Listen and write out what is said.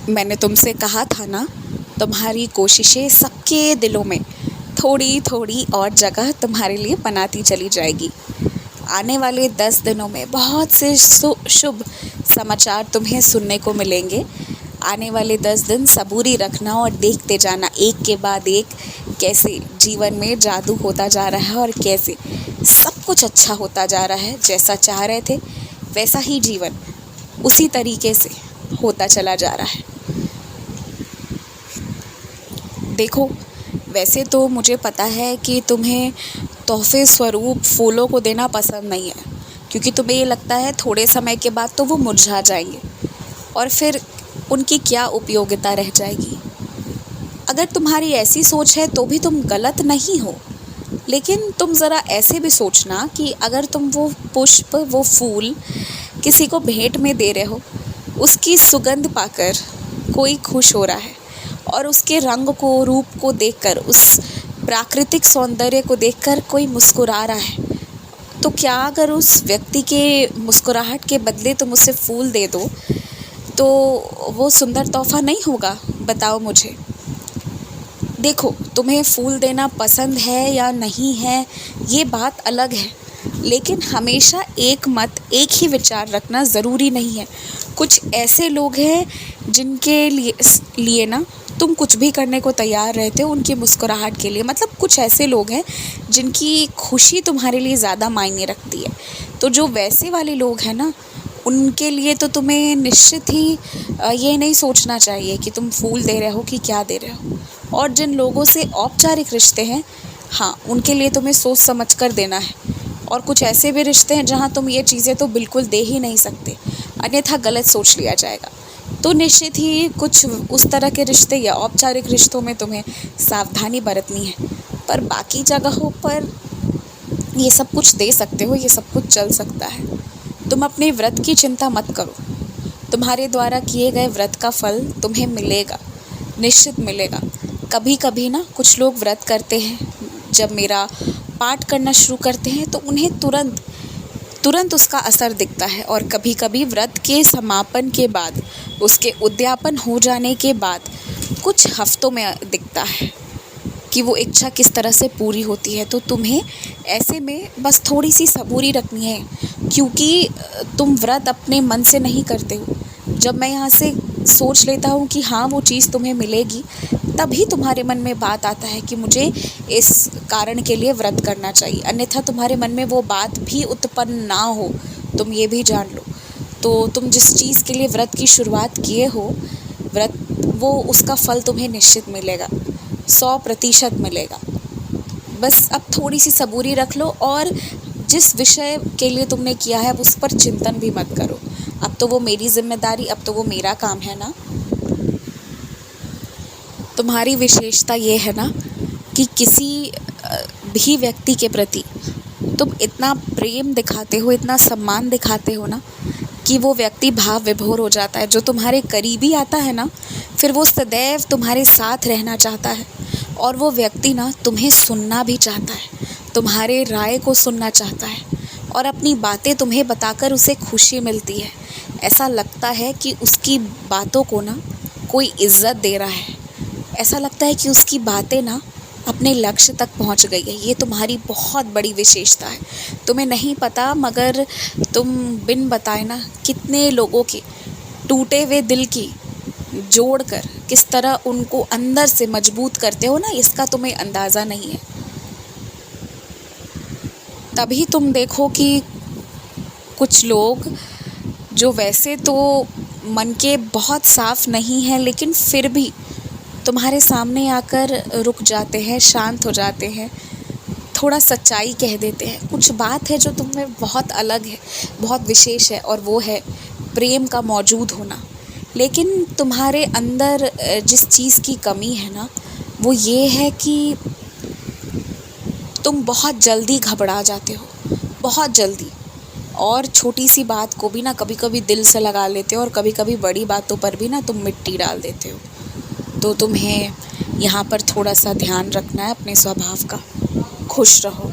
मैंने तुमसे कहा था ना, तुम्हारी कोशिशें सबके दिलों में थोड़ी थोड़ी और जगह तुम्हारे लिए बनाती चली जाएगी। आने वाले 10 दिनों में बहुत से शुभ समाचार तुम्हें सुनने को मिलेंगे। आने वाले 10 दिन सबूरी रखना और देखते जाना एक के बाद एक कैसे जीवन में जादू होता जा रहा है और कैसे सब कुछ अच्छा होता जा रहा है। जैसा चाह रहे थे वैसा ही जीवन उसी तरीके से होता चला जा रहा है। देखो, वैसे तो मुझे पता है कि तुम्हें तोहफ़े स्वरूप फूलों को देना पसंद नहीं है, क्योंकि तुम्हें ये लगता है थोड़े समय के बाद तो वो मुरझा जाएंगे और फिर उनकी क्या उपयोगिता रह जाएगी। अगर तुम्हारी ऐसी सोच है तो भी तुम गलत नहीं हो, लेकिन तुम ज़रा ऐसे भी सोचना कि अगर तुम वो पुष्प, वो फूल किसी को भेंट में दे रहे हो, उसकी सुगंध पाकर कोई खुश हो रहा है और उसके रंग को, रूप को देखकर, उस प्राकृतिक सौंदर्य को देखकर कोई मुस्कुरा रहा है, तो क्या अगर उस व्यक्ति के मुस्कुराहट के बदले तुम उसे फूल दे दो तो वो सुंदर तोहफ़ा नहीं होगा? बताओ मुझे। देखो, तुम्हें फूल देना पसंद है या नहीं है ये बात अलग है, लेकिन हमेशा एक मत, एक ही विचार रखना ज़रूरी नहीं है। कुछ ऐसे लोग हैं जिनके लिए ना तुम कुछ भी करने को तैयार रहते हो उनकी मुस्कुराहट के लिए। मतलब कुछ ऐसे लोग हैं जिनकी खुशी तुम्हारे लिए ज़्यादा मायने रखती है। तो जो वैसे वाले लोग हैं ना, उनके लिए तो तुम्हें निश्चित ही ये नहीं सोचना चाहिए कि तुम फूल दे रहे हो कि क्या दे रहे हो। और जिन लोगों से औपचारिक रिश्ते हैं, हाँ, उनके लिए तुम्हें सोच समझ कर देना है। और कुछ ऐसे भी रिश्ते हैं जहाँ तुम ये चीज़ें तो बिल्कुल दे ही नहीं सकते, अन्यथा गलत सोच लिया जाएगा। तो निश्चित ही कुछ उस तरह के रिश्ते या औपचारिक रिश्तों में तुम्हें सावधानी बरतनी है, पर बाकी जगहों पर ये सब कुछ दे सकते हो, ये सब कुछ चल सकता है। तुम अपने व्रत की चिंता मत करो, तुम्हारे द्वारा किए गए व्रत का फल तुम्हें मिलेगा, निश्चित मिलेगा। कभी कभी ना कुछ लोग व्रत करते हैं, जब मेरा पाठ करना शुरू करते हैं तो उन्हें तुरंत उसका असर दिखता है, और कभी कभी व्रत के समापन के बाद, उसके उद्यापन हो जाने के बाद कुछ हफ्तों में दिखता है कि वो इच्छा किस तरह से पूरी होती है। तो तुम्हें ऐसे में बस थोड़ी सी सबूरी रखनी है, क्योंकि तुम व्रत अपने मन से नहीं करते हो। जब मैं यहाँ से सोच लेता हूँ कि हाँ वो चीज़ तुम्हें मिलेगी, तभी तुम्हारे मन में बात आता है कि मुझे इस कारण के लिए व्रत करना चाहिए, अन्यथा तुम्हारे मन में वो बात भी उत्पन्न ना हो, तुम ये भी जान लो। तो तुम जिस चीज़ के लिए व्रत की शुरुआत किए हो, वो उसका फल तुम्हें निश्चित मिलेगा, 100% मिलेगा। बस अब थोड़ी सी सबूरी रख लो, और जिस विषय के लिए तुमने किया है उस पर चिंतन भी मत करो। अब तो वो मेरी जिम्मेदारी, अब तो वो मेरा काम है ना। तुम्हारी विशेषता ये है ना कि किसी भी व्यक्ति के प्रति तुम इतना प्रेम दिखाते हो, इतना सम्मान दिखाते हो ना, कि वो व्यक्ति भाव विभोर हो जाता है। जो तुम्हारे करीबी आता है ना, फिर वो सदैव तुम्हारे साथ रहना चाहता है, और वो व्यक्ति ना तुम्हें सुनना भी चाहता है, तुम्हारे राय को सुनना चाहता है, और अपनी बातें तुम्हें बताकर उसे खुशी मिलती है। ऐसा लगता है कि उसकी बातों को ना कोई इज़्ज़त दे रहा है, ऐसा लगता है कि उसकी बातें ना अपने लक्ष्य तक पहुंच गई है। ये तुम्हारी बहुत बड़ी विशेषता है। तुम्हें नहीं पता, मगर तुम बिन बताए ना कितने लोगों के टूटे हुए दिल की जोड़कर किस तरह उनको अंदर से मजबूत करते हो ना, इसका तुम्हें अंदाज़ा नहीं है। तभी तुम देखो कि कुछ लोग जो वैसे तो मन के बहुत साफ नहीं हैं, लेकिन फिर भी तुम्हारे सामने आकर रुक जाते हैं, शांत हो जाते हैं, थोड़ा सच्चाई कह देते हैं। कुछ बात है जो तुम्हें बहुत अलग है, बहुत विशेष है, और वो है प्रेम का मौजूद होना। लेकिन तुम्हारे अंदर जिस चीज़ की कमी है ना, वो ये है कि तुम बहुत जल्दी घबरा जाते हो, बहुत जल्दी, और छोटी सी बात को भी ना कभी कभी दिल से लगा लेते हो, और कभी कभी बड़ी बातों पर भी ना तुम मिट्टी डाल देते हो। तो तुम्हें यहाँ पर थोड़ा सा ध्यान रखना है अपने स्वभाव का। खुश रहो।